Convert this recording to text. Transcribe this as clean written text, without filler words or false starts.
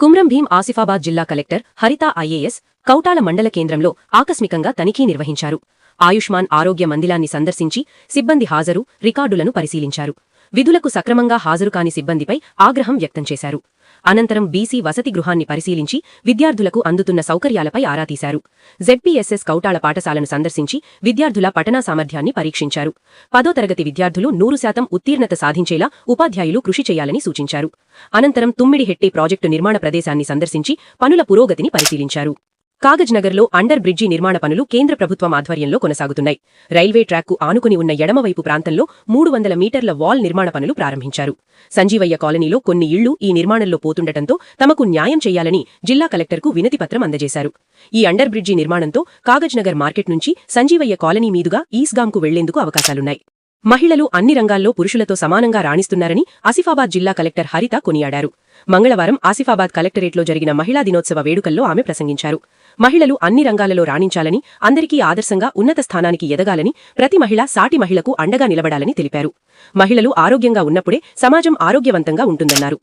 కుమ్రం భీం ఆసిఫాబాద్ జిల్లా కలెక్టర్ హరిత ఐఏఎస్ కౌటాల మండల కేంద్రంలో ఆకస్మికంగా తనిఖీ నిర్వహించారు. ఆయుష్మాన్ ఆరోగ్య మందిరాన్ని సందర్శించి సిబ్బంది హాజరు, రికార్డులను పరిశీలించారు. విధులకు సక్రమంగా హాజరుకాని సిబ్బందిపై ఆగ్రహం వ్యక్తం చేశారు. అనంతరం బీసీ వసతి గృహాన్ని పరిశీలించి విద్యార్థులకు అందుతున్న సౌకర్యాలపై ఆరా తీశారు. జెడ్పీఎస్ఎస్ కౌటాల పాఠశాలను సందర్శించి విద్యార్థుల పఠనా సామర్థ్యాన్ని పరీక్షించారు. 10వ తరగతి విద్యార్థులు 100% ఉత్తీర్ణత సాధించేలా ఉపాధ్యాయులు కృషి చేయాలని సూచించారు. అనంతరం తుమ్మిడిహెట్టి ప్రాజెక్టు నిర్మాణ ప్రదేశాన్ని సందర్శించి పనుల పురోగతిని పరిశీలించారు. కాగజ్నగర్లో అండర్ బ్రిడ్జి నిర్మాణ పనులు కేంద్ర ప్రభుత్వం ఆధ్వర్యంలో కొనసాగుతున్నాయి. రైల్వే ట్రాక్కు ఆనుకుని ఉన్న ఎడమవైపు ప్రాంతంలో 300 మీటర్ల వాల్ నిర్మాణ పనులు ప్రారంభించారు. సంజీవయ్య కాలనీలో కొన్ని ఇళ్లు ఈ నిర్మాణంలో పోతుండటంతో తమకు న్యాయం చేయాలని జిల్లా కలెక్టర్కు వినతిపత్రం అందజేశారు. ఈ అండర్ బ్రిడ్జి నిర్మాణంతో కాగజ్నగర్ మార్కెట్ నుంచి సంజీవయ్య కాలనీ మీదుగా ఈస్గాంకు వెళ్లేందుకు అవకాశాలున్నాయి. మహిళలు అన్ని రంగాల్లో పురుషులతో సమానంగా రాణిస్తున్నారని ఆసిఫాబాద్ జిల్లా కలెక్టర్ హరిత కొనియాడారు. మంగళవారం ఆసిఫాబాద్ కలెక్టరేట్లో జరిగిన మహిళా దినోత్సవ వేడుకల్లో ఆమె ప్రసంగించారు. మహిళలు అన్ని రంగాలలో రాణించాలని, అందరికీ ఆదర్శంగా ఉన్నత స్థానానికి ఎదగాలని, ప్రతి మహిళ సాటి మహిళకు అండగా నిలబడాలని తెలిపారు. మహిళలు ఆరోగ్యంగా ఉన్నప్పుడే సమాజం ఆరోగ్యవంతంగా ఉంటుందన్నారు.